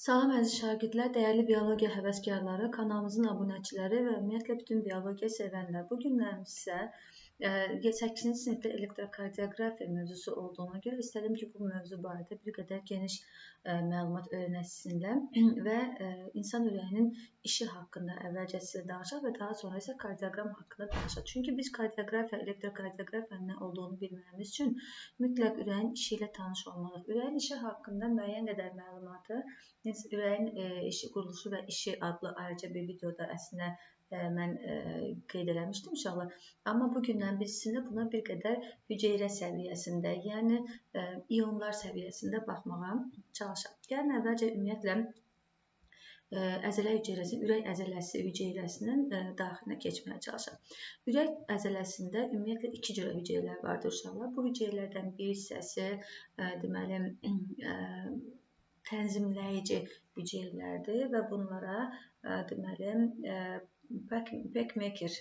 Salam əziz şagirdlər, dəyərli biologiya həvəskarları, kanalımızın abunəçiləri və ümumiyyətlə bütün biologiya sevənlər. Bu günlər sizə 8-ci sinifdə elektrokardioqrafiya mövzusu olduğuna görə istədim ki, bu mövzu barədə bir qədər geniş məlumat öyrənəsinlər və insan ürəyinin işi haqqında əvvəlcə sizə danışaq və daha sonra isə kardioqram haqqında danışaq. Çünki biz kardioqrafiya, elektrokardioqrafiyanın nə olduğunu bilməyimiz üçün mütləq ürəyin işi ilə tanış olmalıyıq. Ürəyin işi haqqında müəyyən qədər məlumatı ürəyin işi quruluşu və işi adlı ayrıca bir videoda əslində mən qeyd eləmişdim inşallah. Amma bu gündən biz sizinlə buna bir qədər hüceyrə səviyyəsində, yəni ionlar səviyyəsində baxmağa çalışaq. Gəlin əvvəlcə ümumiyyətlə əzələ hüceyrəsi, ürək əzələsi hüceyrəsinin daxilinə keçməyə çalışaq. Ürək əzələsində ümumiyyətlə iki cürə hüceyrələr vardır uşaqlar. Bu hüceyrələrdən bir hissəsi deməli tənzimləyici hüceyrələrdir və bunlara deməli pacemaker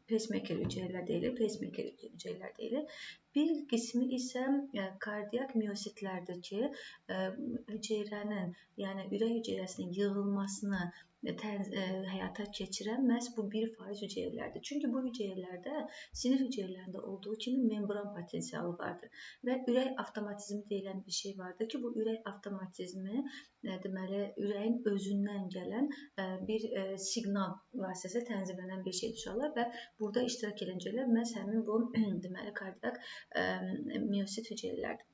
hüceyrələr deyilir, pacemaker hüceyrələr deyilir. Bir qismi isə kardiak miositlərdir ki, hüceyrənin, yəni ürək hüceyrəsinin yığılmasını həyata keçirən məhz bu 1% hüceyrələrdir. Çünki bu hüceyrələrdə sinir hüceyrələrində olduğu kimi membran potensialı vardır və ürək avtomatizmi deyilən bir şey vardır ki, bu ürək avtomatizmi deməli ürəyin özündən gələn bir siqnal vasitəsilə tənzimlənən bir şeydir uşaqlar və burada iştirak edən hüceyrələr məhz həmin bu deməli kardiak miosit hüceyrələrdir.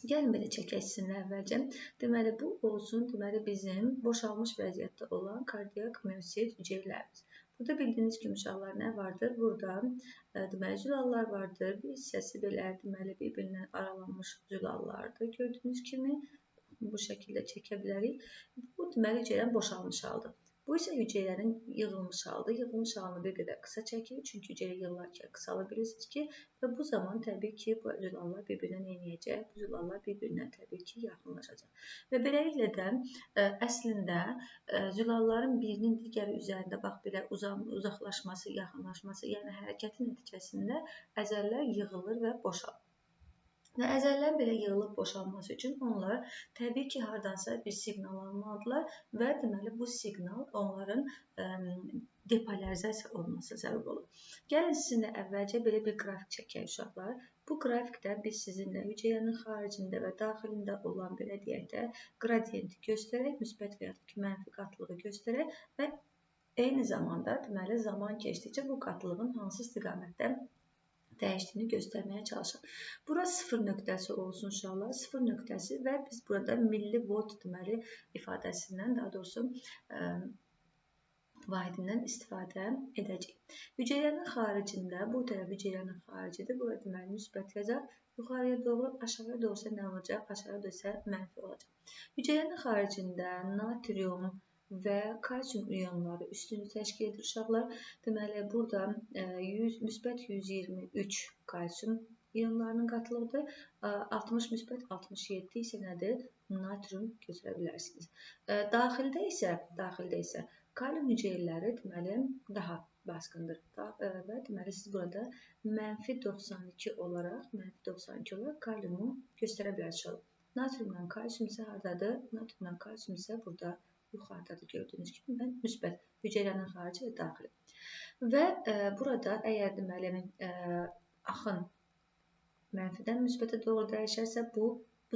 Gəlin belə çəkək sizinlə əvvəlcə. Deməli bu olsun, deməli bizim boşalmış vəziyyətdə olan kardiak miosit hüceyrələrimiz. Burada bildiyiniz kimi uşaqlar nə vardır? Burada deməli zülallar vardır. Bir hissəsi belə deməli bir-birindən aralanmış zülallardır. Gördüyünüz kimi bu şəkildə çəkə bilərik. Bu deməli hüceyrənin boşalmış halıdır. Bu isə hüceyrənin yığılmış halıdır. Yığılmış halını bir qədər qısa çəkirik. Çünki hüceyrə yığılarkən qısalabilirsiniz ki, və bu zaman təbii ki, bu zülallar bir-birinə neynəyəcək? Bu zülallar bir-birinə təbii ki, yaxınlaşacaq. Və beləliklə də əslində zülalların birinin digəri üzərində bax belə uzaqlaşması, yaxınlaşması, yəni hərəkətin nəticəsində əzəllər yığılır və boşalır. Və əzəllərin belə yığılıb boşalması üçün onlar təbii ki, hardansa bir siqnal almalıdırlar və deməli bu siqnal onların depolarizasiya olmasına səbəb olur. Gəlin sizinlə əvvəlcə belə bir qrafik çəkək uşaqlar. Bu qrafikdə biz sizinlə hüceyrənin xaricində və daxilində olan belə deyək də qradiyenti göstərək, müsbət və ya da ki, mənfi qatlığı göstərək və eyni zamanda deməli zaman keçdikcə bu qatlığın hansı istiqamətdə dəyişdiyini göstərməyə çalışaq. Bura 0 nöqtəsi olsun uşaqlar, 0 nöqtəsi və biz burada millivolt deməli ifadəsindən, daha doğrusu vahidindən istifadə edəcəyik. Hüceyrənin xaricində, bu tərəf hüceyrənin xaricidir, burada deməli müsbət yazaq, yuxarıya doğru, aşağıya doğrusa nə olacaq, aşağıya doğrusa mənfi olacaq. Hüceyrənin xaricində natrium və kalsium iyonları üstünlük təşkil edir uşaqlar. Deməli, burada müsbət 123 kalsium iyonlarının qatılığıdır. 60 müsbət 67 isə nədir? Natrium götürə bilərsiniz. Daxildə isə kalium hüceyrələri deməli daha baskındır. Və deməli siz burada mənfi 92 olaraq kaliumu göstərə bilərsiniz. Natriumdan kalsium isə haradadır? Natriumdan kalsium isə burada yuxarıdadır gördüyünüz kimi və müsbət hüceyrənin xarici və daxili. Və burada əgər deməli axın mənfidən müsbətə doğru dəyişərsə bu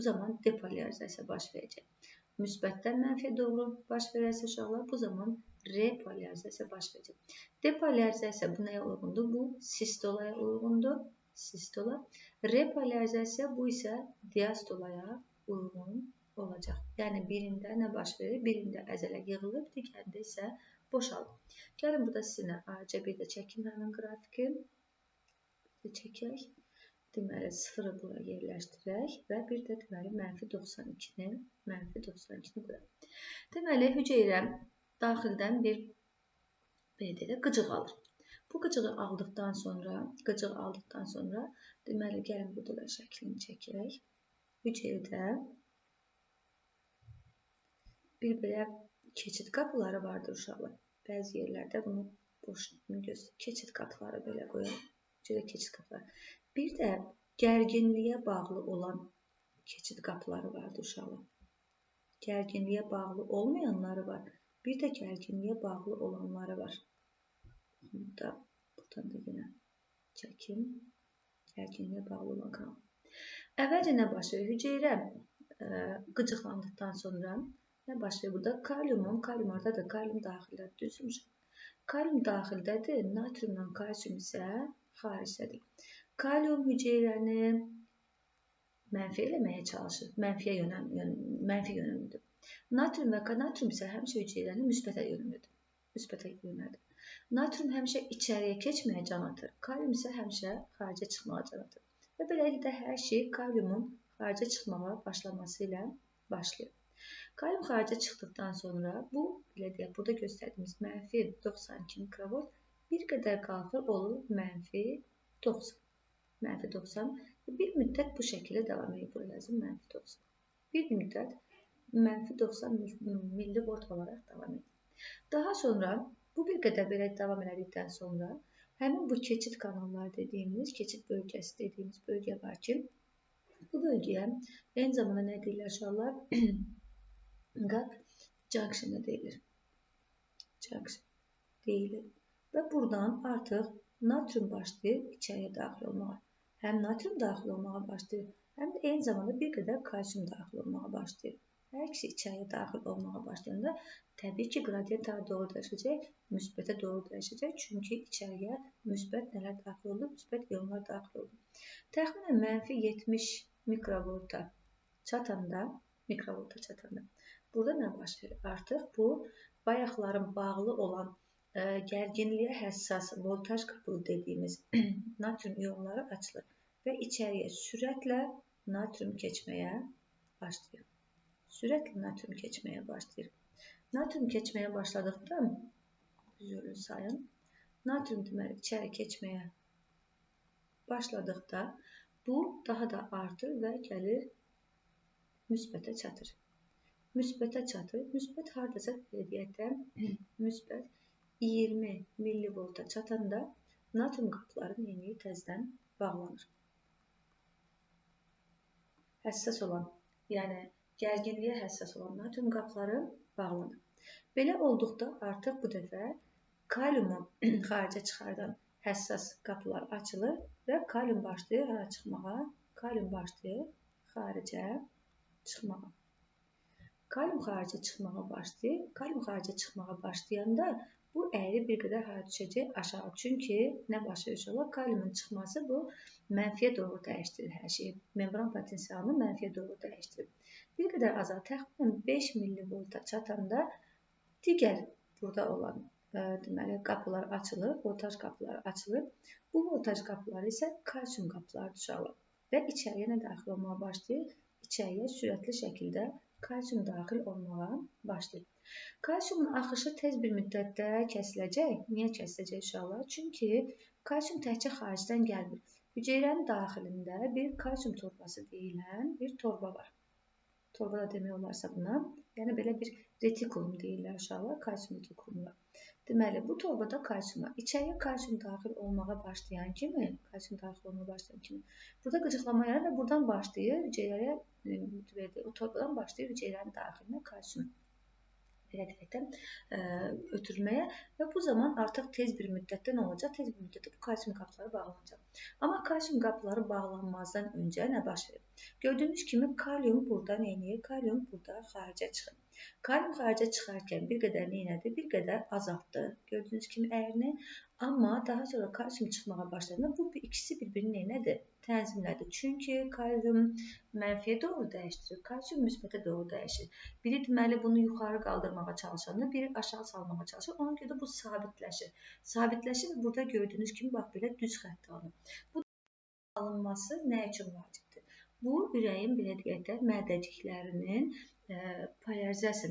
zaman depolarizasiya baş verəcək. Müsbətdən mənfiyə doğru baş verərsə uşaqlar bu zaman repolarizasiya baş verəcək. Depolarizasiya bu nəyə uyğundur? Bu sistolaya uyğundur. Sistola. Repolarizasiya bu isə diastolaya uyğun olacaq. Yəni birində nə baş verir? Birində əzələ yığılır, digərində isə boşalır. Gəlin burada sizinlə ayrıca bir də çəkim həmin qrafiki. Çəkək. Deməli 0-ı buraya yerləşdirək və bir də deməli mənfi 92-ni qoyaq. Deməli hüceyrə daxildən bir qıcıq alır. Bu qıcığı aldıqdan sonra deməli gəlin burada da şəklini çəkək. Hüceyrədə bir belə keçid qapıları vardır uşaqlar. Bəzi yerlərdə bunu boşluğunu göstərir. Keçid qapıları belə qoyaq. Keçid qapıları. Bir də gərginliyə bağlı olan keçid qapıları vardır uşaqlar. gərginliyə bağlı olmayanları var. Bir də gərginliyə bağlı olanları var. Buradan da yenə çəkim. Gərginliyə bağlı olan kanal. Əvvəlcə nə baş verir? Hüceyrə qıcıqlandıqdan sonra nə baş verir? Burada kalium oradadır, kalium daxildədir, düzmüş. Kalium daxildədir, natriumla kalsium isə xaricdədir. Kalium hüceyrəni mənfi eləməyə çalışır, mənfi yönümlüdür. Natrium və natrium isə həmişə hüceyrəni müsbətə yönəldir. Natrium həmişə içəriyə keçməyə can atır, kalium isə həmişə xaricə çıxmağa can atır. Və beləliklə hər şey kaliumun xaricə çıxmağa başlaması ilə başlayır. Kalium xaricə çıxdıqdan sonra bu, belə deyək, burada göstərdiyimiz mənfi 92 mikrovolt bir qədər qalxır, olur mənfi 90. Mənfi 90 və bir müddət bu şəkildə davam edir. Buraya yazın mənfi 90. Bir müddət mənfi 90 millivolt olaraq davam edir. Daha sonra bu bir qədər belə davam elədikdən sonra həmin bu keçid kanalları dediğimiz, keçid bölgəsi dediğimiz bölgə var ki, bu bölgəyə eyni zamanda nə deyirlər uşaqlar? Gap junction deyilir. Junction deyilir. Və buradan artıq natrium başlayır içəriyə daxil olmağa. Həm natrium daxil olmağa başlayır, həm də eyni zamanda bir qədər kalsium daxil olmağa başlayır. Hər ikisi içəriyə daxil olmağa başlayanda təbii ki, qradiyent daha doğru dəyişəcək, müsbətə doğru dəyişəcək. Çünki içəriyə müsbət nələr daxil oldu? Müsbət ionlar daxil oldu. Təxminən mənfi 70 mikrovolta çatanda, burada nə baş verir? Artıq bu, bayaqların bağlı olan gərginliyə həssas voltaj qapılı dediyimiz natrium ionları açılır və içəriyə sürətlə natrium keçməyə başlayır. Natrium keçməyə başladıqda, natrium deməli içəri keçməyə başladıqda bu daha da artır və gəlir müsbətə çatır. Müsbət hardasa deyək də, müsbət 20 millivolta çatanda natrium qapıları yeni təzədən bağlanır. Həssas olan, yəni gərginliyə həssas olan natrium qapıları bağlanır. Belə olduqda artıq bu dəfə kaliumu xaricə çıxardan həssas qapılar açılır və kalium başlayır hara çıxmağa? Kalium başlayır xaricə çıxmağa. Kalium xaricə çıxmağa başlayır. Kalium xaricə çıxmağa başlayanda bu əyri bir qədər hara düşəcək? Aşağı. Çünki nə baş verir? Kaliumun çıxması bu mənfiyə doğru dəyişdirir hər şeyi. Membran potensialını mənfiyə doğru dəyişdirir. Bir qədər azal, təxminən 5 millivolta çatanda digər burada olan deməli, qapılar açılır, voltaj qapıları açılır. Bu voltaj qapıları isə kalsium qapıları düşürlər və içəriyə nə daxil olmağa başlayır? İçəriyə sürətli şəkildə kalsium daxil olmağa başlayır. Kalsiumun axışı tez bir müddətdə kəsiləcək. Niyə kəsiləcək uşaqlar? Çünki kalsium təkcə xaricdən gəlmir. Hüceyrənin daxilində bir kalsium torbası deyilən bir torba var. Torba da demək olarsa buna, yəni belə bir retikulum deyirlər uşaqlar, kalsium retikulumlar. Deməli, bu torbada kalsium var. İçəriyə kalsium daxil olmağa başlayan kimi, burada qıcıqlama yarar və buradan başlayır hüceyrəyə, o torbadan başlayır hüceyrənin daxilinə kalsium ötürülməyə və bu zaman artıq tez bir müddətdə nə olacaq? Tez bir müddətdə bu kalsium qapıları bağlanacaq. Amma kalsium qapıları bağlanmazdan öncə nə baş verir? Gördüyünüz kimi kalium burada nə edir? Kalium burada xaricə çıxır. Kalium xaricə çıxarkən bir qədər nə edir? Bir qədər azaltdı. Gördüyünüz kimi əyrini. Amma daha sonra kalsium çıxmağa başladığında bu ikisi bir-birini nədir? Tənzimlədir. Çünki kalium mənfiyə doğru dəyişdirir, kalsium müsbətə doğru dəyişir. Biri deməli bunu yuxarı qaldırmağa çalışanda, biri aşağı salmağa çalışır. Ona görə də bu sabitləşir. Sabitləşir və burada gördüyünüz kimi bax belə düz xətt alınır. Bu alınması nə üçün vacibdir? Bu ürəyin belə deyək də mədəciklərinin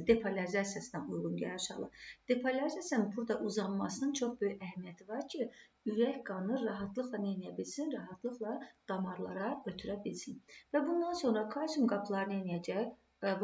depolarizasiyasına uyğun gəlir uşaqlar. Depolarizasiyanın burada uzanmasının çox böyük əhəmiyyəti var ki, ürək qanı rahatlıqla nə edə bilsin? Rahatlıqla damarlara ötürə bilsin. Və bundan sonra kalsium qapıları nə edəcək?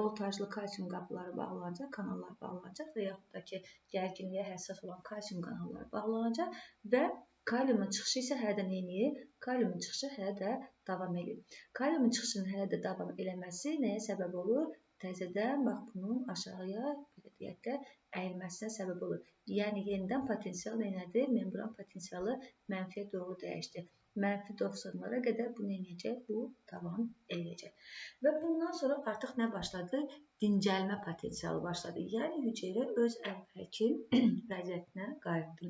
Voltajlı kalsium qapıları bağlanacaq, kanallar bağlanacaq və yaxud da ki, gərginliyə həssas olan kalsium kanalları bağlanacaq və kaliumun çıxışı isə hələ də nə edir? Kaliumun çıxışı hələ də davam edir. Kaliumun çıxışının hələ də davam eləməsi nəyə səbəb olur? təzədən bax bunun aşağıya belə deyək də əyilməsinə səbəb olur. Yəni yenidən potensial nədir? Membran potensialı mənfiyə doğru dəyişdi. Mənfi 90'lara qədər bu nəyəcək? Bu davam edəcək. Və bundan sonra artıq nə başladı? Dincəlmə potensialı başladı. Yəni hüceyrə öz əvvəlki vəziyyətinə qayıtdı.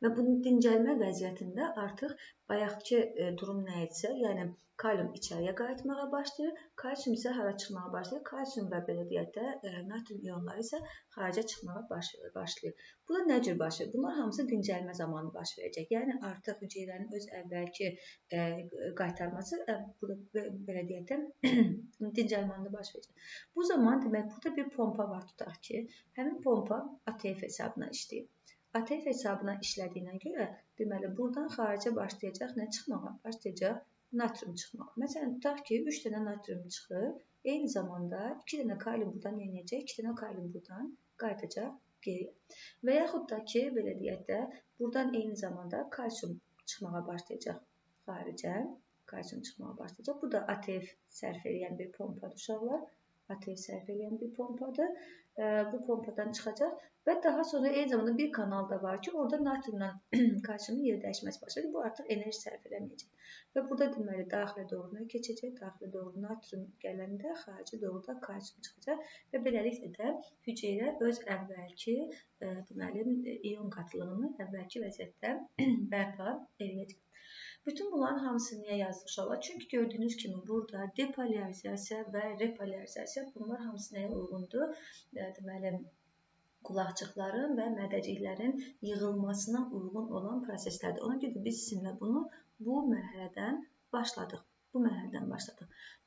Və bunun dincəlmə vəziyyətində artıq bayaqki durum nə idisə, yəni kalium içəriyə qayıtmağa başlayır, kalsium isə hara çıxmağa başlayır. Kalsium və belə deyək də natrium ionları isə xaricə çıxmağa başlayır. Bu da nə cür baş verir? Bunlar hamısı dincəlmə zamanı baş verəcək. Yəni artıq hüceyrənin öz əvvəlki qaytarması belə deyək də dincəlməndə baş verəcək. Bu zaman demək burada bir pompa var, tutaq ki, həmin pompa ATF hesabına işləyir. ATF hesabına işlədiyinə görə, deməli, buradan xaricə başlayacaq nə çıxmağa? Başlayacaq natrium çıxmağa. Məsələn, tutaq ki, 3 dənə natrium çıxır, eyni zamanda 2 dənə kalium buradan yenəcək, 2 dənə kalium buradan qayıdacaq geriyə. Və yaxud da ki, belə deyək də, buradan eyni zamanda kalsium çıxmağa başlayacaq xaricə, kalsium çıxmağa başlayacaq. Bu da ATF sərf edən bir pompadır, uşaqlar. ATF sərf edən bir pompadır. Bu pompadan çıxacaq və daha sonra eyni zamanda bir kanal da var ki, orada natriumla kalsiumun yer dəyişməsi başlayır. Bu artıq enerji sərf eləməyəcək. Və burada deməli daxilə doğru keçəcək, daxilə doğru natrium gələndə xarici doğru da kalsium çıxacaq və beləliklə də hüceyrə öz əvvəlki deməli ion qatılığını əvvəlki vəziyyətdə bərpa edəcək. Bütün bunların hamısı niyə yazılmış olar? Çünki gördüyünüz kimi burada depolarizasiya və repolarizasiya bunlar hamısı nəyə uyğundur? Deməli, qulaqçıqların və mədəciklərin yığılmasına uyğun olan proseslərdir. Ona görə biz sizinlə bunu bu mərhələdən başladıq.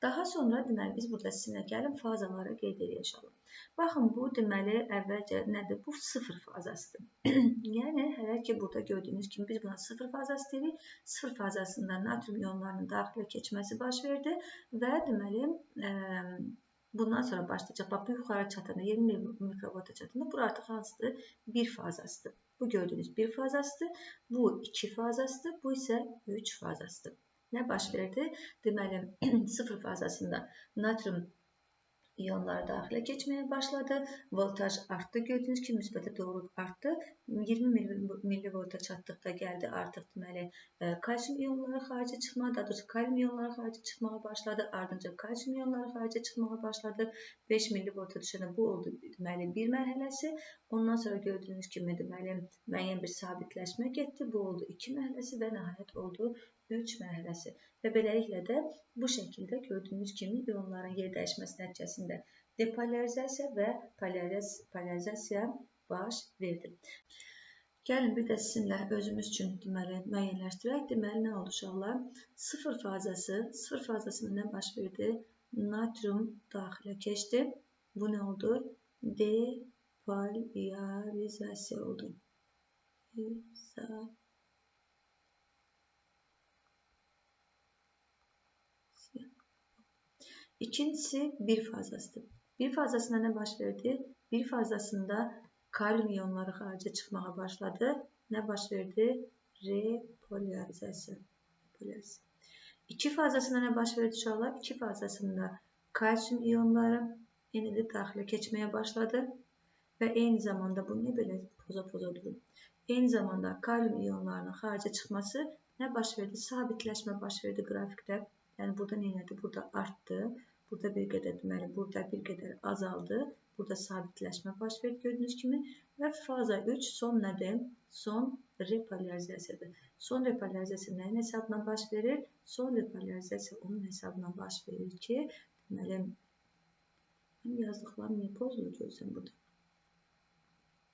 Daha sonra deməli biz burada sizinlə gəlin fazaları qeyd edək inşallah. Baxın, bu deməli əvvəlcə nədir? Bu sıfır fazasıdır. Yəni hələ ki burada gördüyünüz kimi biz buna sıfır fazası deyirik. Sıfır fazasında natrium ionlarının daxilə keçməsi baş verdi və deməli bundan sonra başlayacaq. Bax, bu yuxarı çatanda, 20 mikrovolta çatanda bura artıq hansıdır? Bir fazasıdır. Bu gördüyünüz bir fazasıdır. Bu iki fazasıdır. Bu isə üç fazasıdır. Nə baş verdi? Deməli, sıfır fazasında natrium ionları daxilə keçməyə başladı. Voltaj artdı. Gördüyünüz kimi müsbətə doğru artdı. 20 millivolta çatdıqda gəldi artıq deməli kalsium ionları xaricə çıxmağa, daha doğrusu kalium ionları xaricə çıxmağa başladı. Ardınca kalsium ionları xaricə çıxmağa başladı. 5 millivolta düşəndə bu oldu deməli bir mərhələsi. Ondan sonra gördüyünüz kimi deməli müəyyən bir sabitləşmə getdi. Bu oldu 2 mərhələsi və nəhayət oldu 3 mərhələsi. Və beləliklə də bu şəkildə gördüyünüz kimi ionların yer dəyişməsi nəticəsində depolarizasiya və polarizasiya baş verdi. Gəlin bir də sizinlə özümüz üçün deməli müəyyənləşdirək. Deməli nə oldu uşaqlar? Sıfır fazasında nə baş verdi? Natrium daxilə keçdi. Bu nə oldu? Depolarizasiya oldu. İkincisi bir fazasıdır. Bir fazasında nə baş verdi? Bir fazasında kalium ionları xaricə çıxmağa başladı. Nə baş verdi? Repolarizasiya. İki fazasında nə baş verdi uşaqlar? İki fazasında kalsium ionları yenə də daxilə keçməyə başladı. Və eyni zamanda bu nə belə poza durur? Eyni zamanda kalium ionlarının xaricə çıxması nə baş verdi? Sabitləşmə baş verdi qrafikdə. Yəni burada nədir? Burada artdı. Burada bir qədər deməli, burada bir qədər azaldı. Burada sabitləşmə baş verdi gördüyünüz kimi. Və faza 3 son nədir? Son repolarizasiyadır. Son repolarizasiya nəyin hesabına baş verir? Son repolarizasiya onun hesabına baş verir ki, deməli, yazdıqlarım niyə pozulur görürsən burada?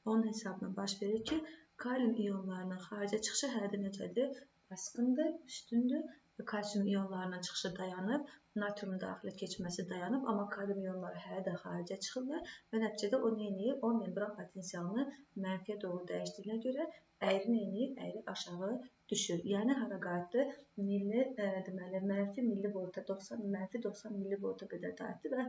Onun hesabına baş verir ki, kalium ionlarının xaricə çıxışı hələ də necədir? Baskındır, üstündür və kalsium ionlarının çıxışı dayanıb, natriumun daxilə keçməsi dayanıb, amma kalium ionları hələ də xaricə çıxırlar və nəticədə o nə edir? O membran potensialını mənfiyə doğru dəyişdiyinə görə əyri nə edir? Əyri aşağı düşür. Yəni hara qayıtdı? Deməli, mənfi millivolta 90 millivolta qədər qayıtdı və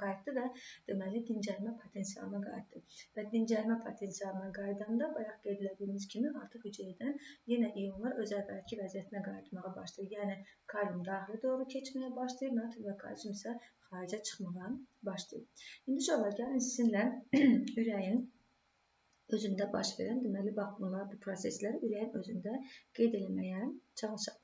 qayıtdı və deməli dincəlmə potensialına qayıtdı. Və dincəlmə potensialına qayıdanda bayaq qeyd etdiyimiz kimi artıq hüceyrədən yenə ionlar öz əvvəlki vəziyyətinə qayıtmağa başlayır. Yəni kalium daxilə doğru keçməyə başlayır, natr və kalsium isə xaricə çıxmağa başlayır. İndi uşaqlar, gəlin sizinlə ürəyin özündə baş verən, deməli, bax, bunlar bu prosesləri ürəyin özündə qeyd eləməyə çalışaq.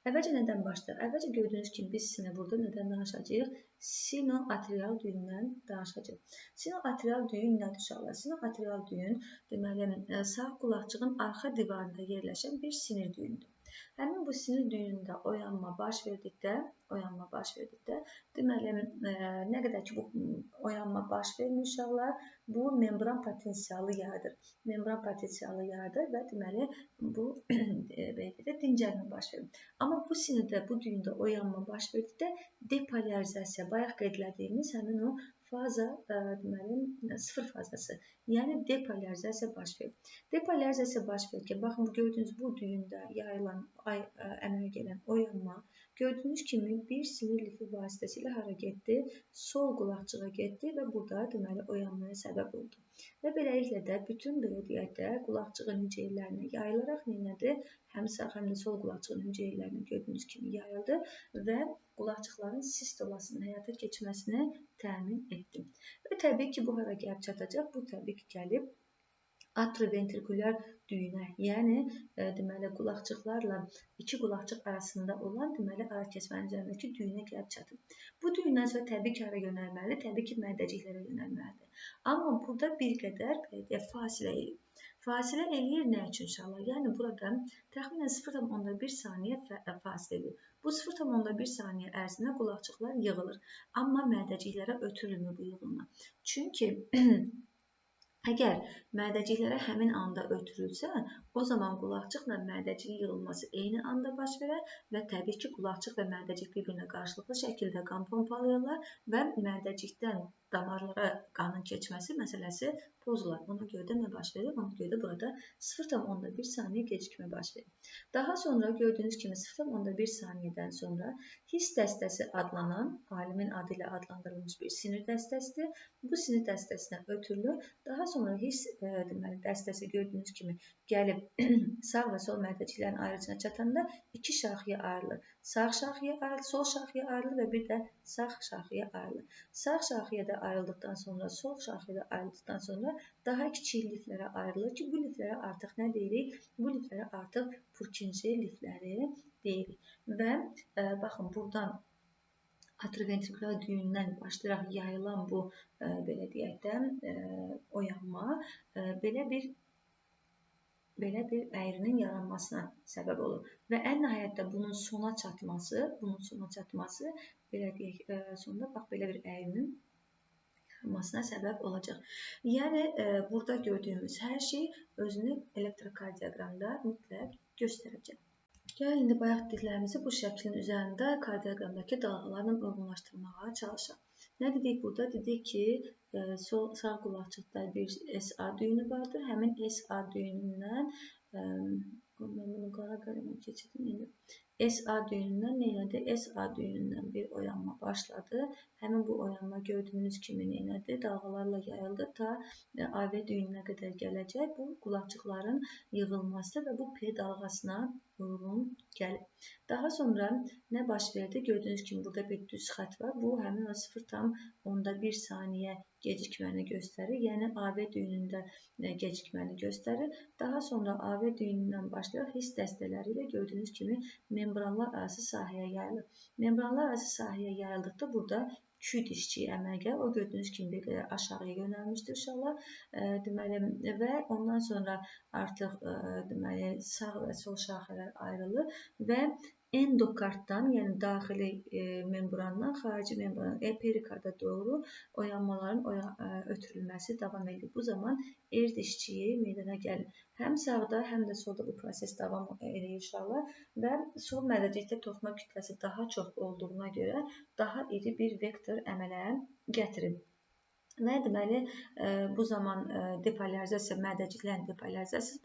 Əvvəlcə nədən başlayaq? Əvvəlcə gördüyünüz kimi biz sizinlə burada nədən danışacağıq? Sinoatrial düyündən danışacağıq. Sinoatrial düyün nədir uşaqlar? Sinoatrial düyün, deməli, sağ qulaqçığın arxa divarında yerləşən bir sinir düyündür. Həmin bu sinir düyünündə oyanma baş verdikdə, deməli, nə qədər ki, bu oyanma baş vermir uşaqlar, bu membran potensialı yaradır. Membran potensialı yaradır və deməli, bu dincəlmə baş verir. Amma bu sinirdə, bu düyündə oyanma baş verdikdə depolarizasiya, bayaq qeydlədiyimiz həmin o faza, deməli, sıfır fazası, yəni depolarizasiya baş verir. Depolarizasiya baş verirkən, baxın, gördüyünüz bu düyündə yayılan, əmələ gələn oyanma, gördüyünüz kimi bir sinir lifi vasitəsilə hara getdi? Sol qulaqçığa getdi və burada, deməli, oyanmaya səbəb oldu. Və beləliklə də bütün, belə deyək də, qulaqçığın hüceyrələrinə yayılaraq nədir? Həm sağ, həm də sol qulaqçığın hüceyrələrinə gördüyünüz kimi yayıldı və qulaqçıqların sistolasının həyata keçməsini təmin etdi. Və təbii ki, bu hara gəlib çatacaq? Bu təbii ki, gəlib atrioventrikulyar düyünə, yəni deməli qulaqçıqlarla iki qulaqçıq arasında olan deməli ara kəsmənin üzərindəki düyünə gəlib çatır. Bu düyündən sonra təbii ki, hara yönəlməlidir? Təbii ki, mədəciklərə yönəlməlidir. Amma burada bir qədər fasilə eləyir. Fasilə eləyir nə üçün inşallah? Yəni burada təxminən 0,1 saniyə fasilə eləyir. Bu 0,1 saniyə ərzində qulaqçıqlar yığılır. Amma mədəciklərə ötürülmür bu yığılma. Çünki əgər mədəciklərə həmin anda ötürülsə, o zaman qulaqçıqla mədəciyin yığılması eyni anda baş verər və təbii ki, qulaqçıq və mədəcik bir-birinə qarşılıqlı şəkildə qan pompalayırlar və mədəcikdən damarlara qanın keçməsi məsələsi pozular. Ona görə də nə baş verir? Ona görə də burada 0,1 saniyə gecikmə baş verir. Daha sonra gördüyünüz kimi 0,1 saniyədən sonra hiss dəstəsi adlanan, alimin adı ilə adlandırılmış bir sinir dəstəsidir. Bu sinir dəstəsinə ötürülür. Daha sonra hiss dəstəsi gördüyünüz kimi gəlib sağ və sol mədəciklərin ayrıcına çatanda iki şaxıya ayrılır. Sağ şaxıya ayrılır, sol şaxıya ayrılır və bir də sağ şaxıya ayrılır. Sağ şaxıya da ayrıldıqdan sonra, sol şaxıya da ayrıldıqdan sonra daha kiçik liflərə ayrılır ki, bu liflərə artıq nə deyirik? Bu liflərə artıq Purkinje lifləri deyirik. Və baxın, buradan atrioventrikulyar düyündən başlayaraq yayılan bu, belə deyək də, oyanma belə bir əyrinin yaranmasına səbəb olur. Və ən nəhayətdə bunun sona çatması, belə deyək, sonunda bax, belə bir əyrinin yaranmasına səbəb olacaq. Yəni, burada gördüyümüz hər şey özünü elektrokardioqramda mütləq göstərəcək. Gəlin, indi bayaq dediklərimizi bu şəklin üzərində kardioqramdakı dalğalarla uyğunlaşdırmağa çalışaq. Nə dedik burada? Dedik ki, sağ qulaqçıqda bir SA düyünü vardır. Həmin SA düyünündən, mən bunu qara qələmə keçirdim. SA düyünündən neynədir? SA düyünündən bir oyanma başladı. Həmin bu oyanma gördüyünüz kimi neynədir? Dalğalarla yayıldı ta AV düyününə qədər gələcək. Bu qulaqçıqların yığılması və bu P dalğasına uyğun gəlir. Daha sonra nə baş verdi? Gördüyünüz kimi burada bir düz xətt var. Bu həmin o 0,1 saniyə gecikməni göstərir. Yəni AV düyünündə gecikməni göstərir. Daha sonra AV düyünündən başlayaraq hiss dəstələri ilə gördüyünüz kimi membranlar arası sahəyə yayılır. Membranlar arası sahəyə yayıldıqda burada Q dişçiyi əmələ gəlir. O gördüyünüz kimi belə aşağıya yönəlmişdir uşaqlar. Deməli, və ondan sonra artıq deməli, sağ və sol şaxələr ayrılır və endokarddan, yəni daxili membrandan xarici membran, perikarda doğru oyanmaların ötürülməsi davam edir. Bu zaman R dişçiyi meydana gəlir. Həm sağda, həm də solda bu proses davam edir uşaqlar və sol mədəcikdə toxuma kütləsi daha çox olduğuna görə daha iri bir vektor əmələ gətirir. Və deməli, bu zaman depolarizasiya, mədəciklərin depolarizasiyası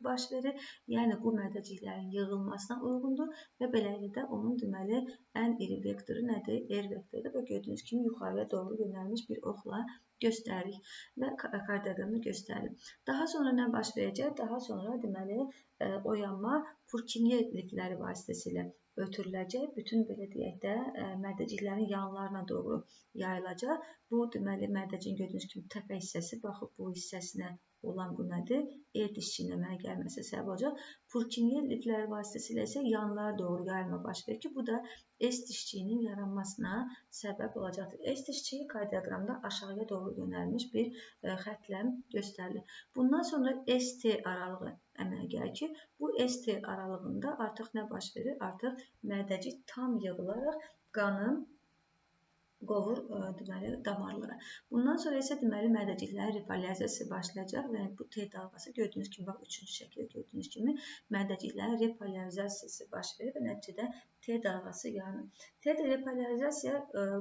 baş verir. Yəni, bu mədəciklərin yığılmasına uyğundur və beləliklə də onun deməli, ən iri vektoru nədir? R vektorudur və gördüyünüz kimi yuxarıya doğru yönəlmiş bir oxla göstəririk və kardioqramda göstəririk. Daha sonra nə baş verəcək? Daha sonra deməli, oyanma Purkinye lifləri vasitəsilə ötürüləcək. Bütün belə deyək də mədəciklərin yanlarına doğru yayılacaq. Bu deməli mədəciyin gördüyünüz kimi təpə hissəsi, baxıb bu hissəsinə olan bu nədir? R dişçiyinin əmələ gəlməsi səbəb olacaq. Purkinye lifləri vasitəsilə isə yanlara doğru yayılma baş verir ki, bu da S dişçiyinin yaranmasına səbəb olacaqdır. S dişçiyi kardioqramda aşağıya doğru yönəlmiş bir xəttlə göstərilir. Bundan sonra ST aralığı əmələ gəlir ki, bu ST aralığında artıq nə baş verir? Artıq mədəcik tam yığılaraq qanın qovur deməli damarlara. Bundan sonra isə deməli mədəciklərin repolarizasiyası başlayacaq və bu T dalğası gördüyünüz kimi bax 3-cü şəkildə gördüyünüz kimi mədəciklərin repolarizasiyası baş verir və nəticədə T dalğası yaranır. T repolarizasiya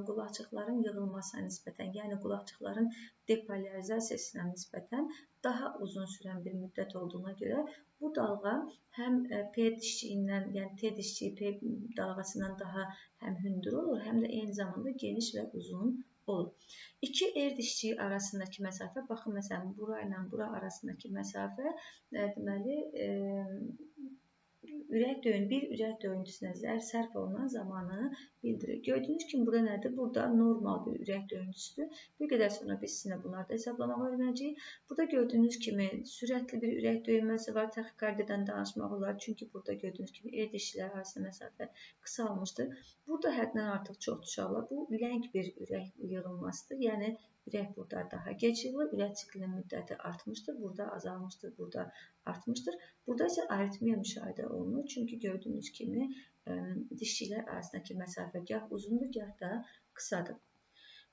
qulaqçıqların yığılmasına nisbətən, yəni qulaqçıqların depolarizasiyasına nisbətən daha uzun sürən bir müddət olduğuna görə bu dalğa həm P dişçiyindən, yəni T dişçiyi P dalğasından daha həm hündür olur, həm də eyni zamanda geniş və uzun olur. İki R dişçiyi arasındakı məsafə, baxın məsələn, bura ilə bura arasındakı məsafə deməli bir ürək döyüntüsünə sərf olunan zamanı bildirir. Gördüyünüz kimi burada nədir? Burada normal bir ürək döyüntüsüdür. Bir qədər sonra biz sizinlə bunları da hesablamağı öyrənəcəyik. Burada gördüyünüz kimi sürətli bir ürək döyünməsi var. Taxikardiyadan danışmaq olar. Çünki burada gördüyünüz kimi R dişçilər arasında məsafə qısalmışdır. Burada həddən artıq çox uşaqlar. Bu ləng bir ürək yığılmasıdır. Yəni ürək burada daha gec yığılır, ürək siklinin müddəti artmışdır, burada azalmışdır, burada artmışdır. Burada isə aritmiya müşahidə olunur. Çünki gördüyünüz kimi dişçilər arasındakı məsafə gah uzundur, gah da qısadır.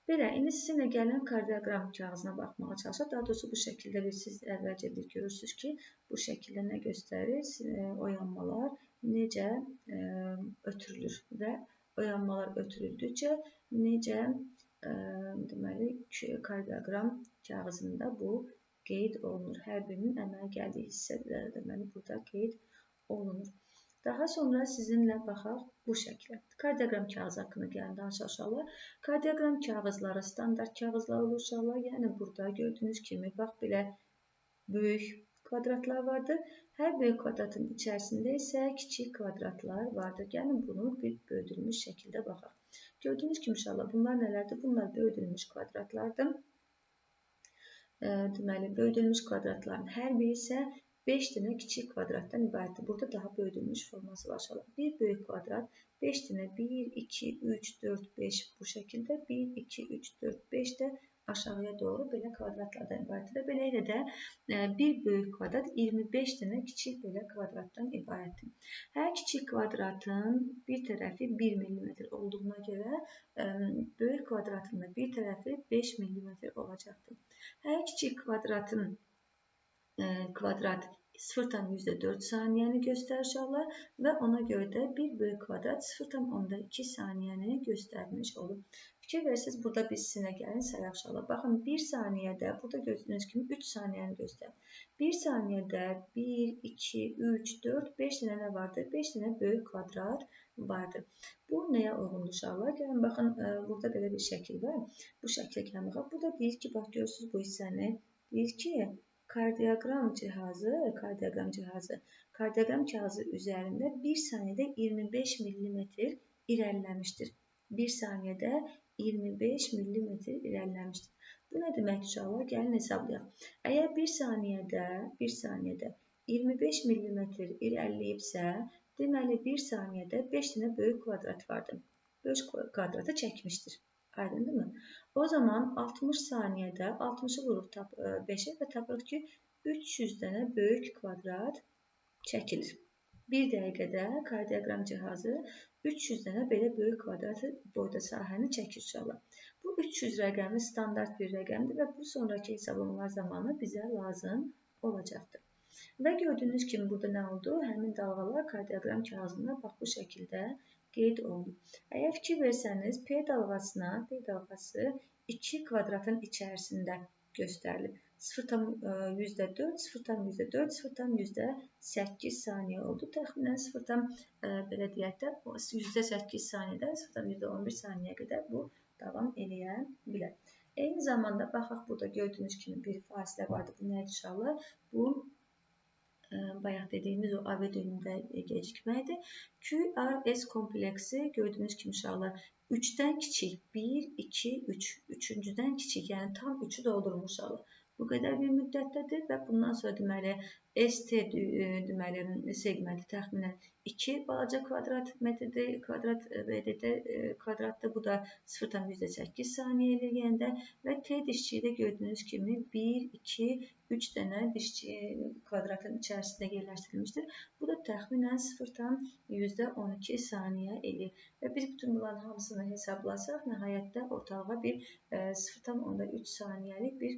Belə, indi sizinlə gəlin kardioqram kağızına baxmağa çalışaq. Daha doğrusu bu şəkildə siz əvvəlcə bir görürsünüz ki, bu şəkildə nə göstərir? Oyanmalar necə ötürülür və oyanmalar ötürüldükcə necə deməli kardioqram kağızında bu qeyd olunur. Hər birinin əmələ gəldiyi hissələr deməli burada qeyd olunur. Daha sonra sizinlə baxaq bu şəklə. Kardioqram kağızı haqqında gəlin danışaq uşaqlar. Kardioqram kağızları standart kağızlar olur uşaqlar. Yəni burada gördüyünüz kimi bax belə böyük kvadratlar vardır. Hər böyük kvadratın içərisində isə kiçik kvadratlar vardır. Gəlin bunu bir böldürülmüş şəkildə baxaq. Gördüyünüz kimi uşaqlar bunlar nələrdir? Bunlar böldürülmüş kvadratlardır. Deməli, böldürülmüş kvadratların hər biri isə 5 dənə kiçik kvadratdan ibarətdir. Burada daha böldürülmüş forması var uşaqlar. Bir böyük kvadrat 5 dənə 1, 2, 3, 4, 5 bu şəkildə 1, 2, 3, 4, 5 də aşağıya doğru belə kvadratlardan ibarətdir. Və beləliklə də bir böyük kvadrat 25 dənə kiçik belə kvadratdan ibarətdir. Hər kiçik kvadratın bir tərəfi 1 mm olduğuna görə böyük kvadratın da bir tərəfi 5 mm olacaqdır. Hər kiçik kvadratın kvadrat 0,4 saniyəni göstərir uşaqlar və ona görə də bir böyük kvadrat 0,2 saniyəni göstərmiş olur. Fikir verirsiniz, burada biz sizinlə gəlin sayaq uşaqlar. Baxın, 1 saniyədə, burada gördüyünüz kimi 3 saniyəni göstərir. 1 saniyədə 1, 2, 3, 4, 5 dənə nə vardır? 5 dənə böyük kvadrat vardır. Bu nəyə uyğundur uşaqlar? Gəlin, baxın, burada belə bir şəkil var. Bu şəklə gəlin baxaq. Burada deyir ki, bax, görürsünüz bu hissəni. Deyir ki, kardioqram kağızı üzərində 1 saniyədə 25 mm irəliləmişdir. 1 saniyədə 25 mm irəliləmişdir. Bu nə deməkdir uşaqlar? Gəlin hesablayaq. Əgər 1 saniyədə 25 mm irəliləyibsə, deməli 1 saniyədə 5 dənə böyük kvadrat vardır. Böyük kvadratı çəkmişdir. Aydındırmı? O zaman 60 saniyədə 60-ı vuruq 5-ə və tapırıq ki, 300 dənə böyük kvadrat çəkilir. 1 dəqiqədə kardioqram cihazı 300 dənə belə böyük kvadrat boyda sahəni çəkir uşaqlar. Bu 300 rəqəmi standart bir rəqəmdir və bu sonraki hesablamalar zamanı bizə lazım olacaqdır. Və gördüyünüz kimi burada nə oldu? Həmin dalğalar kardioqram kağızında bax bu şəkildə qeyd olunur. Əgər fikir versəniz, P dalğası 2 kvadratın içərisində göstərilib. 0,4, 0,4, 0,8 saniyə oldu. Təxminən 0, belə deyək də, %8 saniyədə 0,11 saniyəyə qədər bu davam edə bilər. Eyni zamanda, baxaq, burada gördüyünüz kimi bir fasilə vardır. Bu nədir uşaqlar? Bu, bayaq dediyimiz o AV dönümdə gecikməkdir. QRS kompleksi gördüyünüz kimi uşaqlar 3-dən kiçik, 1, 2, 3, 3-cüdən kiçik, yəni tam 3-ü doldurmuş uşaqlar. Bu qədər bir müddətdədir və bundan sonra deməli ST deməli segmenti təxminən 2 balaca kvadrat metrdir, kvadratdır. Bu da 0,8 saniyə eləyəndə və T dişçiyi də gördüyünüz kimi 1, 2, 3 dənə dişçi kvadratın içərisində yerləşdirilmişdir. Bu da təxminən 0,12 saniyə eləyir. Və biz bütün bunların hamısını hesablasaq, nəhayətdə ortalığa bir 0,3 saniyəlik bir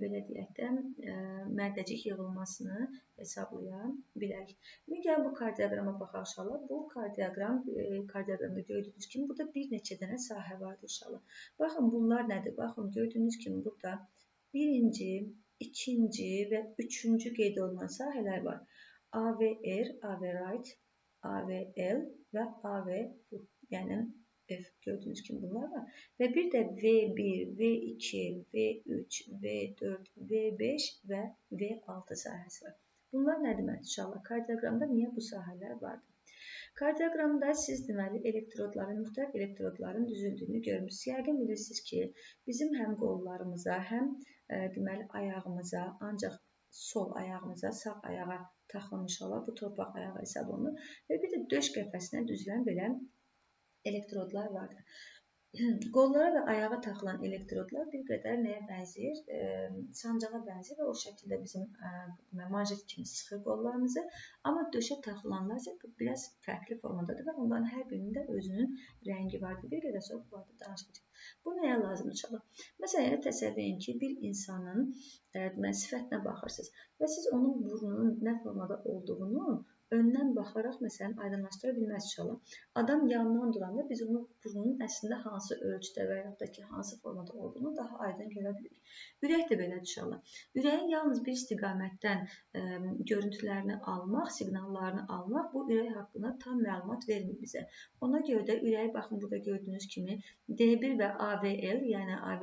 belə deyək də, mərdəcik yığılmasını hesablaya bilərik. İndi gəlin bu kardioqrama baxaq uşaqlar. Bu kardioqramda gördüyünüz kimi burada bir neçə dənə sahə vardır uşaqlar. Baxın, bunlar nədir? Baxın, gördüyünüz kimi burada birinci, ikinci və üçüncü qeyd olunan sahələr var. AVR, AV-right, AVL və AV-foot, yəni gördüyünüz kimi bunlar var. Və bir də V1, V2, V3, V4, V5 və V6 sahəsi var. Bunlar nə deməkdir uşaqlar? Kardioqramda niyə bu sahələr vardır? Kardioqramda siz deməli elektrodların, müxtəlif elektrodların düzüldüyünü görmürsünüz. Yəqin bilirsiniz ki, bizim həm qollarımıza, həm deməli ayağımıza, ancaq sol ayağımıza, sağ ayağa taxılmış olan bu torpaq ayağı hesab olunur. Və bir də döş qəfəsinə düzülən belə elektrodlar vardır. Qollara və ayağa taxılan elektrodlar bir qədər nəyə bənzəyir? Sancağa bənzəyir və o şəkildə bizim manjet kimi sıxır qollarımızı. Amma döşə taxılanlar isə biraz fərqli formadadır və onların hər birinin də özünün rəngi vardır. Bir qədər sonra bu barədə danışacağıq. Bu nəyə lazımdır uşaqlar? Məsələn, təsəvvür edin ki, bir insanın sifətinə baxırsınız və siz onun burnunun nə formada olduğunu öndən baxaraq, məsələn, aydınlaşdıra bilməz uşaqlar. Adam yandan duranda biz onun burnunun əslində hansı ölçüdə və yaxud da ki, hansı formada olduğunu daha aydın görə bilirik. Ürək də belədir uşaqlar. Ürəyin yalnız bir istiqamətdən görüntülərini almaq, siqnallarını almaq bu ürək haqqında tam məlumat vermir bizə. Ona görə də ürəyi, baxın, burada gördüyünüz kimi D1 və AVL, yəni AV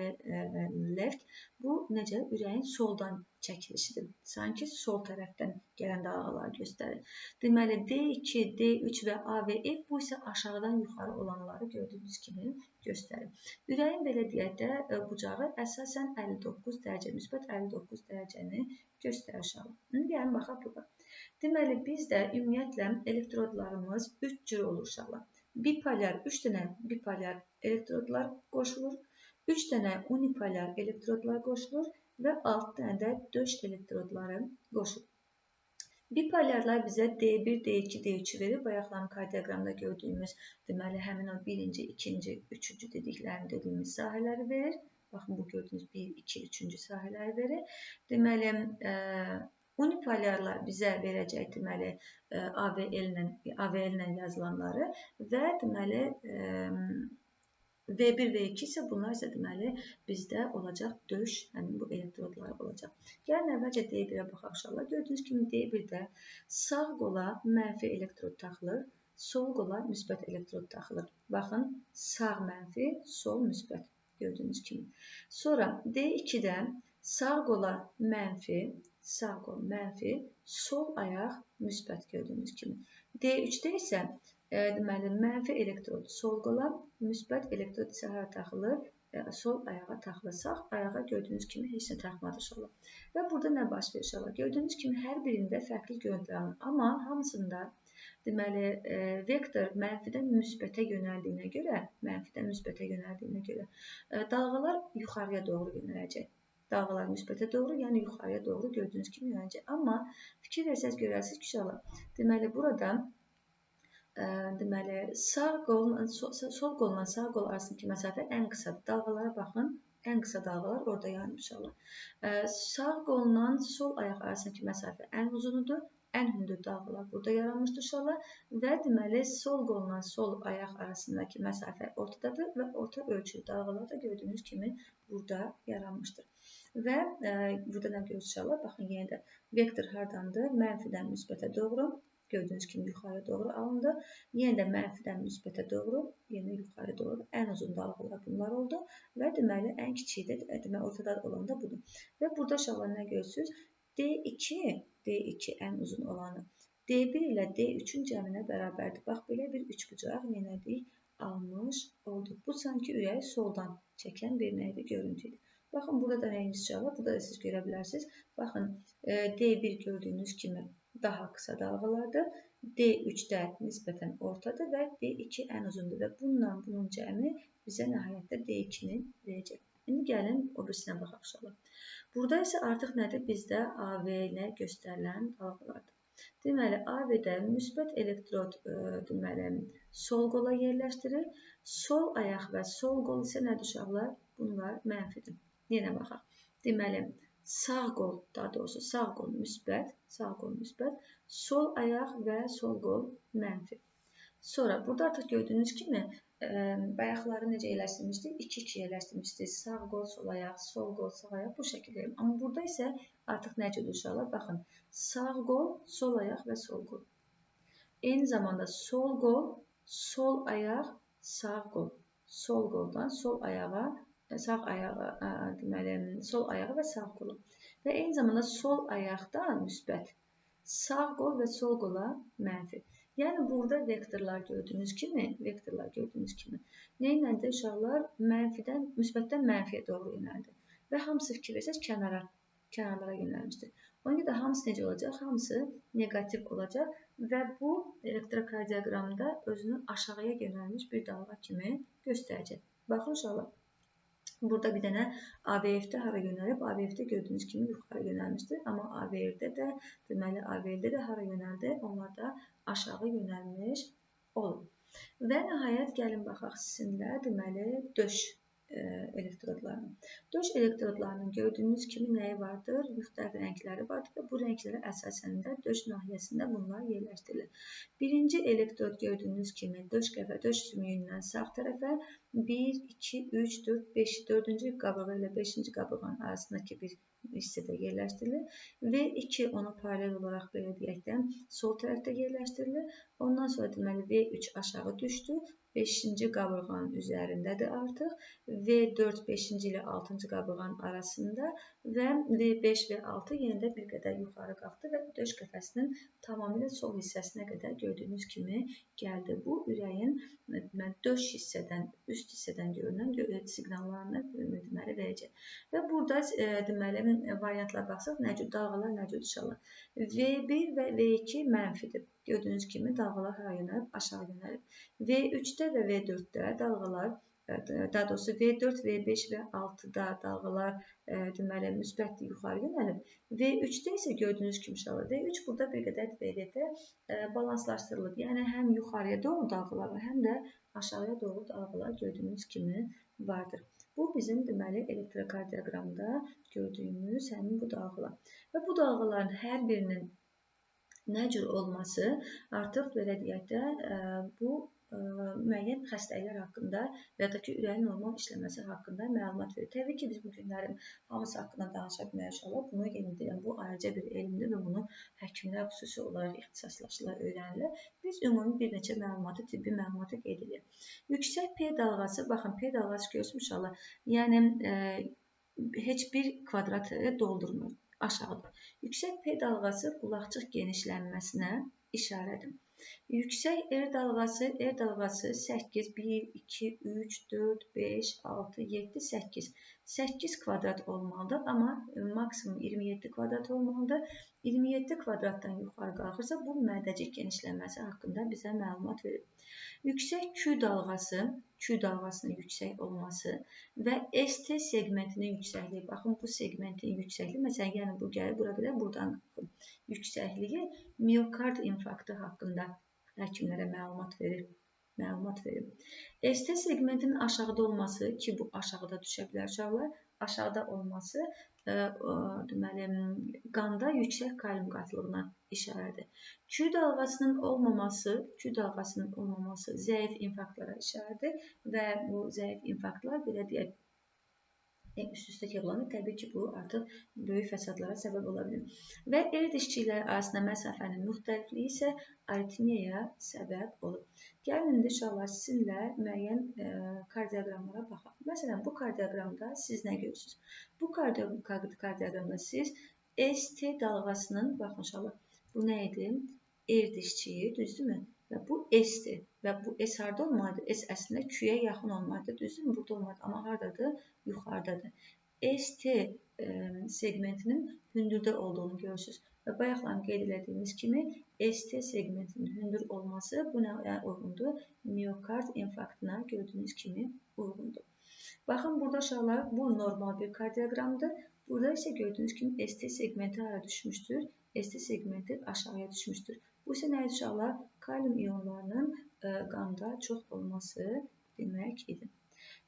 left, bu necə ürəyin soldan çəkilişidir. Sanki sol tərəfdən gələn dalğaları göstərir. Deməli, D2, D3 və AVF bu isə aşağıdan yuxarı olanları gördüyünüz kimi göstərir. Ürəyin belə deyək də bucağı əsasən 59 dərəcə, müsbət 59 dərəcəni göstərir uşaqlar. İndi gəlin baxaq burada. Deməli, bizdə ümumiyyətlə elektrodlarımız 3 cür olur uşaqlar. Bipolyar, 3 dənə bipolyar elektrodlar qoşulur, 3 dənə unipolyar elektrodlar qoşulur və 6 dənə də döş elektrodları qoşulur. Bipolyarlar bizə D1, D2, D3 verir. Bayaqların kardioqramda gördüyümüz, deməli, həmin o birinci, ikinci, üçüncü dediyimiz sahələri verir. Baxın, bu gördüyünüz 1, 2, üçüncü sahələri verir. Deməli, unipolyarlar bizə verəcək, deməli, AVL ilə yazılanları və deməli, V1 və 2 isə bunlar isə deməli bizdə olacaq döş, həmin bu elektrodlar olacaq. Gəlin əvvəlcə D1-ə baxaq uşaqlar. Gördüyünüz kimi D1-də sağ qola mənfi elektrod taxılır, sol qola müsbət elektrod taxılır. Baxın, sağ mənfi, sol müsbət gördüyünüz kimi. Sonra D2-də sağ qola mənfi, sağ qol mənfi, sol ayaq müsbət gördüyünüz kimi. D3-də isə deməli, mənfi elektrod sol qola, müsbət elektrod isə hara taxılır? Sol ayağa taxılır. Sağ ayağa gördüyünüz kimi heç nə taxmadı uşaqlar. Və burada nə baş verir uşaqlar? Gördüyünüz kimi hər birində fərqli görüntülər alınır. Amma hamısında deməli, vektor mənfidən müsbətə yönəldiyinə görə, dalğalar yuxarıya doğru yönələcək. Dalğalar müsbətə doğru, yəni yuxarıya doğru gördüyünüz kimi yönələcək. Amma fikir versəz görərsiniz ki, uşaqlar, deməli, burada deməli, sol qolla sağ qol arasındakı məsafə ən qısadır. Dalğalara baxın, ən qısa dalğalar orada yanır uşaqlar. Sağ qolla sol ayaq arasındakı məsafə ən uzunudur, ən hündür dalğalar burada yaranmışdır uşaqlar və deməli sol qolla sol ayaq arasındakı məsafə ortadadır və orta ölçülü dalğalar da gördüyünüz kimi burada yaranmışdır. Və burada nə görürsünüz uşaqlar? Baxın yenə də vektor hardandır? Mənfidən müsbətə doğru. Gördüyünüz kimi yuxarı doğru alındı. Yenə də mənfidən müsbətə doğru, yenə yuxarı doğru ən uzun dalğalar bunlar oldu və deməli ən kiçiyi də deməli ortada olan da budur. Və burada uşaqlar nə görürsünüz? D2 ən uzun olanı. D1 ilə D3-ün cəminə bərabərdir. Bax, belə bir üçbucaq neylədik? Almış olduq. Bu sanki ürəyi soldan çəkən bir nəydi? Görüntüydür. Baxın, burada da nəyimiz uşaqlar? Burada da siz görə bilərsiniz. Baxın, D1 gördüyünüz kimi daha qısa dalğalardır. D3-də nisbətən ortadır və D2 ən uzundur və bununla bunun cəmi bizə nəhayətdə D2-ni verəcək. İndi gəlin o birisinə baxaq uşaqlar. Burada isə artıq nədir? Bizdə AV ilə göstərilən dalğalardır. Deməli, AV-də müsbət elektrod deməli, sol qola yerləşdirir. Sol ayaq və sol qol isə nədir uşaqlar? Bunlar mənfidir. Yenə baxaq. Deməli, sağ qol, daha doğrusu sağ qol müsbət, sol ayaq və sol qol mənfi. Sonra, burada artıq gördüyünüz kimi, bayaqları necə yerləşdirmişdik? 2-2 yerləşdirmişdik. Sağ qol, sol ayaq, sol qol, sağ ayaq bu şəkildə. Amma burada isə artıq necədir uşaqlar? Baxın, sağ qol, sol ayaq və sol qol. Eyni zamanda sol qol, sol ayaq, sağ qol. Sol qoldan sol ayağa, deməli, sol ayağı və sağ qolu. Və eyni zamanda sol ayaqdan müsbət, sağ qol və sol qola mənfi. Yəni, burada vektorlar gördüyünüz kimi, neynədir uşaqlar? Mənfidən, müsbətdən mənfiyə doğru yönəldi. Və hamısı fikir versəz kənarlara yönəlmişdir. Ona görə də hamısı necə olacaq? Hamısı negativ olacaq və bu elektrokardioqramda özünü aşağıya yönəlmiş bir dalğa kimi göstərəcək. Baxın uşaqlar, burada bir dənə AVF-də hara yönəlib? AVF-də gördüyünüz kimi yuxarı yönəlmişdir. Amma AVR-də də, deməli, AVL-də də hara yönəldi? Onlar da aşağı yönəlmiş olur. Və nəhayət gəlin baxaq sizinlə, deməli, döş elektrodlarının. Döş elektrodlarının gördüyünüz kimi nəyi vardır? Müxtəlif rəngləri vardır və bu rənglərə əsasən də döş nahiyəsində bunlar yerləşdirilir. Birinci elektrod gördüyünüz kimi döş sümüyündən sağ tərəfə 1, 2, 3, 4, 5, 4-cü qabığı ilə 5-ci qabığın arasındakı bir hissədə yerləşdirilir. V2 ona paralel olaraq belə deyək də sol tərəfdə yerləşdirilir. Ondan sonra deməli V3 aşağı düşdü. 5-ci qabırğanın üzərindədir artıq. V4 5-ci ilə 6-cı qabırğanın arasında və V5 və 6 yenə də bir qədər yuxarı qalxdı və döş qəfəsinin tamamilə sol hissəsinə qədər gördüyünüz kimi gəldi. Bu ürəyin döş hissədən, üst hissədən görünən siqnallarını deməli verəcək. Və burada deməli variantlara baxsaq, dalğalar necə düşürlər? V1 və V2 mənfidir. Gördüyünüz kimi dalğalar hara yönəlib? Aşağı yönəlib. V3-də və V4-də dalğalar, daha doğrusu V4, V5 və 6-da dalğalar deməli müsbətdir, yuxarı yönəlib. V3-də isə gördüyünüz kimi V3 burada bir qədər VD-də balanslaşdırılıb. Yəni həm yuxarıya doğru dalğalar var, həm də aşağıya doğru dalğalar gördüyünüz kimi vardır. Bu bizim deməli elektrokardioqramda gördüyümüz həmin bu dalğalar. Və bu dalğaların hər birinin nə cür olması artıq belə deyək də bu müəyyən xəstəliklər haqqında və ya da ki, ürəyin normal işləməsi haqqında məlumat verir. Təbii ki, biz bu günlərin hamısı haqqında danışa bilmərik inşallah. Bunu yenə deyirəm, bu ayrıca bir elmdir və bunu həkimlər xüsusi olaraq ixtisaslaşırlar, öyrənirlər. Biz ümumi bir neçə məlumatı, tibbi məlumatı qeyd edirik. Yüksək P dalğası, baxın P dalğası görürsünüz inşallah, yəni heç bir kvadratı doldurmur, aşağıdır. Yüksək P dalğası qulaqcıq genişlənməsinə işarədir. Yüksək R dalğası 8, 1, 2, 3, 4, 5, 6, 7, 8. 8 kvadrat olmalıdır, amma maksimum 27 kvadrat olmalıdır. 27 kvadratdan yuxarı qalxırsa, bu mədəcik genişlənməsi haqqında bizə məlumat verir. Yüksək Q dalğasının yüksək olması və ST segmentinin yüksəkliyi. Baxın, bu segmentin yüksəkliyi, məsələn, yəni bu gəlir, bura qədər buradan yüksəkliyi miokard infarktı haqqında həkimlərə məlumat verir. ST segmentinin aşağıda olması ki, bu aşağıda düşə bilər uşaqlar, aşağıda olması deməli, qanda yüksək kalium qatılığına işarədir. Q dalğasının olmaması zəif infarktlara işarədir və bu zəif infarktlar belə deyək, üst-üstə kevlanır. Təbii ki, bu artıq böyük fəsadlara səbəb ola bilir. Və el dişçikləri arasında məsafənin müxtəlifliyi isə aritmiyaya səbəb olur. Gəlin, indi uşaqlar sizinlə müəyyən kardioqramlara baxaq. Məsələn, bu kardioqramda siz nə görürsünüz? Bu kardioqramda siz ST dalğasının, baxın uşaqlar, bu nə idi? El dişçiyi, düzdürmü? Və bu S-dir. Və bu S harada olmalıdır? S əslində Q-yə yaxın olmalıdır. Düzdürmü? Burada olmalıdır. Amma haradadır? Yuxarıdadır. ST segmentinin hündürdə olduğunu görürsünüz. Və bayaqlar qeyd etdiyimiz kimi ST segmentinin hündür olması bu nəyə uyğundur? Miokard infarktına gördüyünüz kimi uyğundur. Baxın, burada uşaqlar, bu normal bir kardioqramdır. Burada isə gördüyünüz kimi ST segmenti hara düşmüşdür? ST segmenti aşağıya düşmüşdür. Bu isə nə uşaqlar? Kalium ionlarının qanda çox olması demək idi.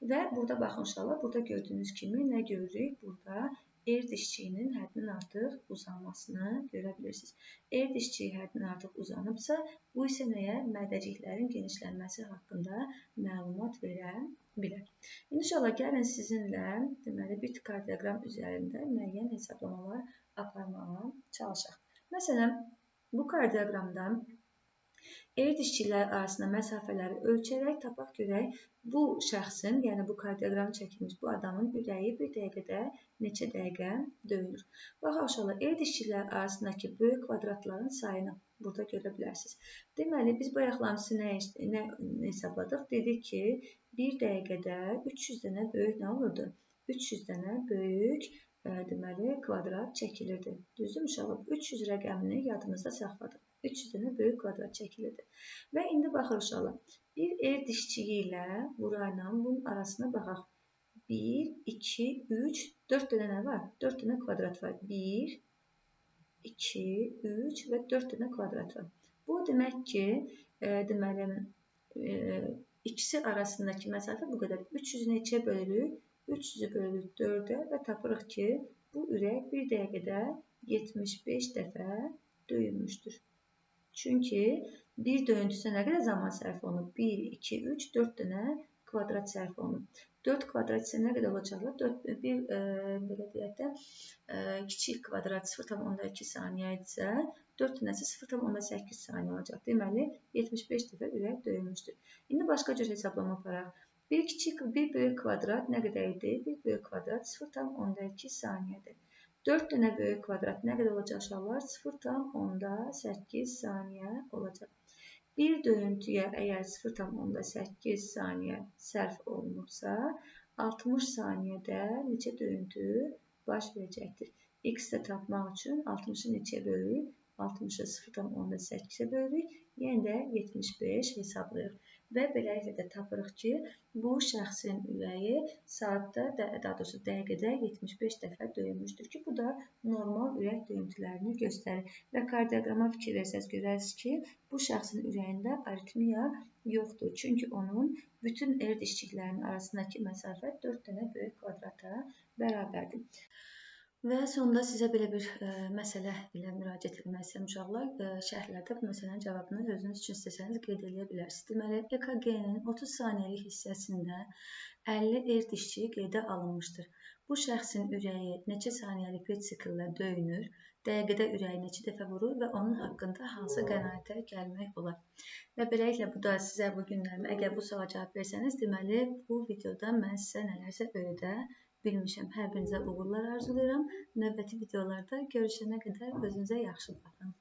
Və burada baxın uşaqlar, burada gördüyünüz kimi nə görürük? Burada el dişçiyinin həddindən artıq uzanmasını görə bilirsiniz. El dişçiyi həddindən artıq uzanıbsa, bu isə nəyə? Mədəciklərin genişlənməsi haqqında məlumat verə bilər. İndi uşaqlar, gəlin sizinlə deməli, bir kardioqram üzərində müəyyən hesablamalar aparmağa çalışaq. Məsələn, bu kardioqramda el dişçikləri arasında məsafələri ölçərək tapaq görək, bu şəxsin, yəni bu kardioqram çəkilmiş bu adamın ürəyi bir dəqiqədə neçə dəqiqə döyünür. Baxaq uşaqlar, el dişçikləri arasındakı böyük kvadratların sayını burada görə bilərsiniz. Deməli, biz bayaqlamızı nə hesabladıq? Dedik ki, bir dəqiqədə 300 dənə böyük nə olurdu? 300 dənə böyük deməli, kvadrat çəkilirdi. Düzdür uşaqlar? 300 rəqəmini yadımızda saxladıq. 300 dənə böyük kvadrat çəkilirdi. Və indi baxır uşaqlar, bir el dişçiyi ilə burayla bunun arasına baxaq. 1, 2, 3, 4 dənə nə var? 4 dənə kvadrat var. 1, 2, 3 və 4 dənə kvadrat var. Bu demək ki, deməli, ikisi arasındakı məsafə bu qədər. 300-ü neçəyə bölürük? 300-ü bölürük 4-ə və tapırıq ki, bu ürək bir dəqiqədə 75 dəfə döyünmüşdür. Çünki bir döyüntüsünə nə qədər zaman sərf olunub? 1, 2, 3, 4 dənə kvadrat sərf olunub. 4 kvadrat isə nə qədər olacaqlar? Belə deyək də, kiçik kvadrat 0,2 saniyə isə 4 dənəsi 0,8 saniyə olacaq. Deməli, 75 dəfə ürək döyülmüşdür. İndi başqa cür hesablama aparaq. Bir böyük kvadrat nə qədər idi? Bir böyük kvadrat 0,2 saniyədir. 4 dənə böyük kvadrat nə qədər olacaq uşaqlar? 0,8 saniyə olacaq. Bir döyüntüyə əgər 0,8 saniyə sərf olunubsa, 60 saniyədə neçə döyüntü baş verəcəkdir? X-də tapmaq üçün 60-ı neçəyə bölürük? 60-ı 0,8-ə bölürük, yəni də 75 hesablayırıq. Və beləliklə də tapırıq ki, bu şəxsin ürəyi saatda, daha doğrusu dəqiqədə 75 dəfə döyülmüşdür ki, bu da normal ürək döyüntülərini göstərir. Və kardioqrama fikir versəz görərsiniz ki, bu şəxsin ürəyində aritmiya yoxdur. Çünki onun bütün el dişçiklərinin arasındakı məsafə 4 dənə böyük kvadrata bərabərdir. Və sonunda sizə belə bir məsələ ilə müraciət etmək istəyirəm uşaqlar. Şərhlərdə bu məsələnin cavabını özünüz üçün istəsəniz qeyd edə bilərsiniz. Deməli, EKG-nin 30 saniyəlik hissəsində 50 el dişçi qeydə alınmışdır. Bu şəxsin ürəyi neçə saniyəlik bir sikllə döyünür, dəqiqədə ürəyi neçə dəfə vurur və onun haqqında hansı qənaətə gəlmək olar. Və beləliklə, bu da sizə bu günlərimi, əgər bu suala cavab versəniz, deməli, bu videoda mən sizə nələrsə öyrədə bilmişəm. Hər birinizə uğurlar arzulayıram. Növbəti videolarda görüşənə qədər özünüzə yaxşı baxın.